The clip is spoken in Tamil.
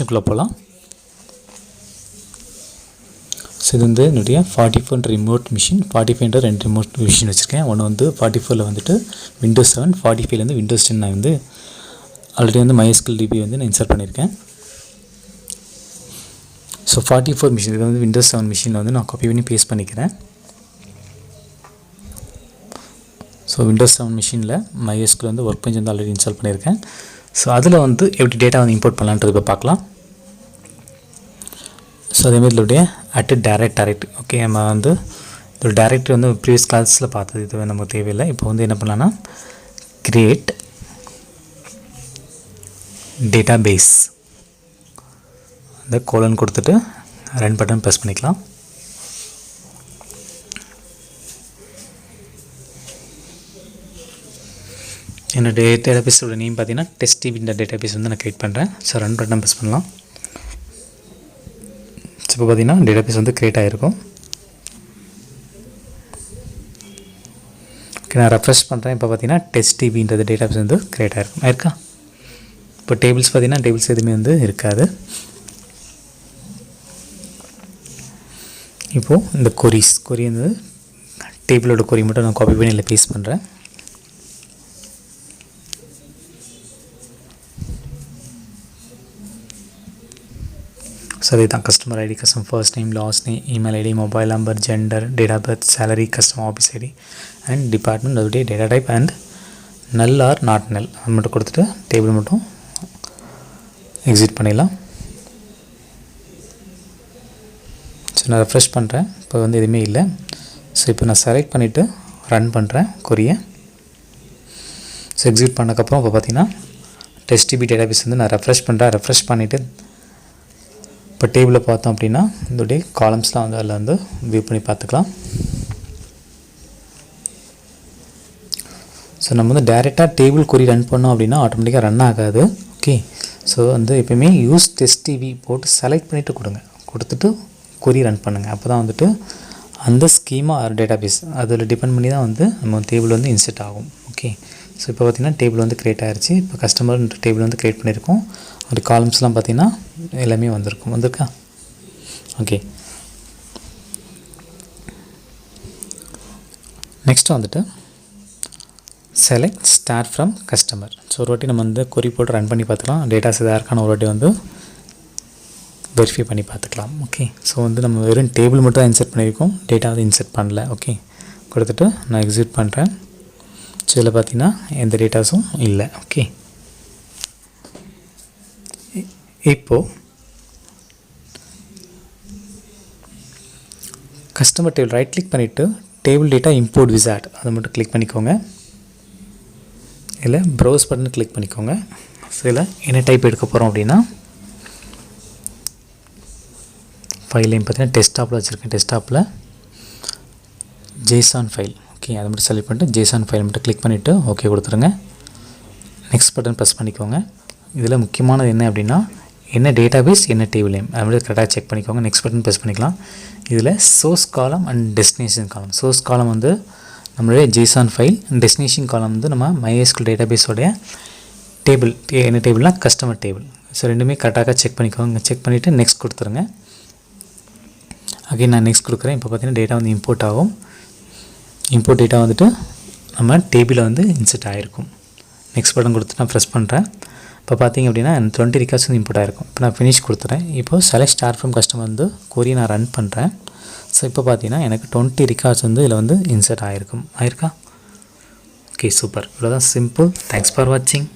மிஷினுக்குள்ளே போகலாம். ஸோ இது வந்து என்னுடைய 44 ரிமோட் மிஷின். 45 2 ரிமோட் மிஷின் வச்சுருக்கேன். ஒன்று வந்து 44 வந்துட்டு Windows 7, 45 Windows 10 நான் வந்து ஆல்ரெடி வந்து MySQLDBA வந்து நான் இன்ஸ்டால் பண்ணியிருக்கேன். ஸோ 44 மிஷின் இது வந்து Windows 7 மிஷினில் வந்து நான் காப்பி பண்ணி பேஸ்ட் பண்ணிக்கிறேன். ஸோ Windows 7 மிஷினில் MySQL வந்து ஒர்க் பெஞ்ச் வந்து ஆல்ரெடி இன்ஸ்டால் பண்ணியிருக்கேன். ஸோ அதில் வந்து எப்படி டேட்டா வந்து இம்போர்ட் பண்ணலான்றது இப்போ பார்க்கலாம். ஸோ அதேமாதிரி இதோடைய டைரக்ட் ஓகே, நம்ம வந்து இதோட டைரக்டரி வந்து ப்ரீவியஸ் கிளாஸில் பார்த்தது, இது நமக்கு தேவையில்லை. இப்போ வந்து என்ன பண்ணலான்னா கிரியேட் டேட்டாபேஸ் அந்த கோலன் கொடுத்துட்டு ரன் பட்டன் ப்ரெஸ் பண்ணிக்கலாம். என்னோட டேட்டாபேஸோட நேம் பார்த்தீங்கன்னா TechIT இந்த டேட்டாபேஸ் வந்து நான் கிரியேட் பண்ணுறேன். ஸோ ரன் பட்டன் ப்ரெஸ் பண்ணலாம். இப்போ பார்த்தீங்கன்னா டேட்டாபேஸ் வந்து க்ரியேட் ஆகிருக்கும். ஓகே, நான் ரெஃப்ரெஷ் பண்ணுறேன். இப்போ பார்த்தீங்கன்னா TechITன்றது டேட்டாபேஸ் வந்து க்ரியேட் ஆயிருக்கா. இப்போ டேபிள்ஸ் பார்த்தீங்கன்னா டேபிள்ஸ் எதுவுமே வந்து இருக்காது. இப்போது இந்த கொரி வந்து டேபிளோட கொரி மட்டும் நான் காப்பி பண்ணி இல்லை பேஸ்ட் பண்ணுறேன். ஸோ அதே தான் customer ID, customer first name, last name, email ID, mobile number, gender, date of birth, salary, customer office ID and department, அதோடைய data type and null or not null அது மட்டும் கொடுத்துட்டு டேபிள் மட்டும் எக்ஸிட் பண்ணிடலாம். ஸோ நான் ரெஃப்ரெஷ் பண்ணுறேன். இப்போ வந்து எதுவுமே இல்லை. ஸோ இப்போ நான் செலக்ட் பண்ணிவிட்டு ரன் பண்ணுறேன் கொரியை. ஸோ எக்ஸிட் பண்ணக்கப்புறம் இப்போ பார்த்தீங்கன்னா TechIT டேட்டாபேஸ் வந்து நான் ரெஃப்ரெஷ் பண்ணுறேன். ரெஃப்ரெஷ் பண்ணிவிட்டு இப்போ டேபிளில் பார்த்தோம் அப்படின்னா இதோடைய காலம்ஸ்லாம் வந்து அதில் வந்து வியூ பண்ணி பார்த்துக்கலாம். ஸோ நம்ம வந்து டைரெக்டாக டேபிள் கொரி ரன் பண்ணோம் அப்படின்னா ஆட்டோமேட்டிக்காக ரன் ஆகாது. ஓகே, ஸோ வந்து எப்போயுமே யூஸ் TechIT போட்டு செலக்ட் பண்ணிவிட்டு கொடுத்துட்டு கொரி ரன் பண்ணுங்கள். அப்போ தான் வந்துட்டு அந்த ஸ்கீமா டேட்டாபேஸ் அதில் டிபெண்ட் பண்ணி தான் வந்து நம்ம டேபிள் வந்து இன்செர்ட் ஆகும். ஓகே, ஸோ இப்போ பார்த்திங்கன்னா டேபிள் வந்து க்ரியேட் ஆகிடுச்சு. இப்போ கஸ்டமர் டேபிள் வந்து க்ரியேட் பண்ணியிருக்கோம். ஒரு காலம்ஸ்லாம் பார்த்திங்கன்னா எல்லாமே வந்திருக்கா. ஓகே, நெக்ஸ்ட்டு வந்துட்டு select start from customer. So ஒரு வாட்டி நம்ம வந்து கொரி போட்டு ரன் பண்ணி பார்த்துக்கலாம். டேட்டாஸ் எதாக இருக்கான ஒரு வாட்டி வந்து வெரிஃபை பண்ணி பார்த்துக்கலாம். ஓகே, ஸோ வந்து நம்ம வெறும் டேபிள் மட்டும் தான் இன்செர்ட் பண்ணியிருக்கோம், டேட்டா வந்து இன்செர்ட் பண்ணல. ஓகே, கொடுத்துட்டு நான் எக்ஸிட் பண்ணுறேன். ஸோ இதில் பார்த்திங்கன்னா எந்த டேட்டாஸும் இல்லை. ஓகே, இப்போது கஸ்டமர் டேபிள் ரைட் கிளிக் பண்ணிவிட்டு டேபிள் டேட்டா இம்போர்ட் விசார்ட் அதை மட்டும் கிளிக் பண்ணிக்கோங்க. இதில் ப்ரௌஸ் பட்டன் கிளிக் பண்ணிக்கோங்க. ஸோ இதில் என்ன டைப் எடுக்க போகிறோம் அப்படின்னா ஃபைலையும் பார்த்தீங்கன்னா டெஸ்க்டாப்பில் வச்சுருக்கேன். டெஸ்க்டாப்பில் JSON ஃபைல். ஓகே, அதை மட்டும் செலக்ட் பண்ணிட்டு JSON ஃபைல் மட்டும் கிளிக் பண்ணிவிட்டு ஓகே கொடுத்துருங்க. நெக்ஸ்ட் பட்டன் ப்ரெஸ் பண்ணிக்கோங்க. இதில் முக்கியமானது என்ன அப்படின்னா என்ன டேட்டாபேஸ் என்ன டேபிள் நேம் அது மட்டும் கரெக்டாக செக் பண்ணிக்கோங்க. நெக்ஸ்ட் பட்டன் ப்ரெஸ் பண்ணிக்கலாம். இதில் சோர்ஸ் காலம் அண்ட் டெஸ்டினேஷன் காலம். சோர்ஸ் காலம் வந்து நம்மளுடைய JSON ஃபைல், டெஸ்டினேஷன் காலம் வந்து நம்ம MySQL டேட்டாபேஸோடைய டேபிள். என்ன டேபிள்னால் கஸ்டமர் டேபிள். ஸோ ரெண்டுமே கரெக்டாக செக் பண்ணிக்கோங்க. செக் பண்ணிவிட்டு நெக்ஸ்ட் கொடுத்துருங்க. அகைன் நான் நெக்ஸ்ட் கொடுக்குறேன். இப்போ பார்த்தீங்கன்னா டேட்டா வந்து இம்போர்ட் ஆகும். இம்போர்ட் டேட்டா வந்துட்டு நம்ம டேபிளில் வந்து இன்செர்ட் ஆகிருக்கும். நெக்ஸ்ட் பட்டன் கொடுத்து நான் ப்ரெஸ் பண்ணுறேன். இப்போ பார்த்திங்க அப்படின்னா 20 ரெக்கார்ட்ஸ் வந்து இம்போர்ட் ஆகிருக்கும். இப்போ நான் ஃபினிஷ் கொடுத்துறேன். இப்போது செலக்ட் ஸ்டார்ட் ஃப்ரம் கஸ்டமர் வந்து கொரியை நான் ரன் பண்ணுறேன். ஸோ இப்போ பார்த்தீங்கன்னா எனக்கு 20 ரெக்கார்ட்ஸ் வந்து இதில் வந்து இன்செர்ட் ஆகிருக்கா. Okay, super. இவ்வளோதான், சிம்பிள். தேங்க்ஸ் ஃபார் வாட்சிங்.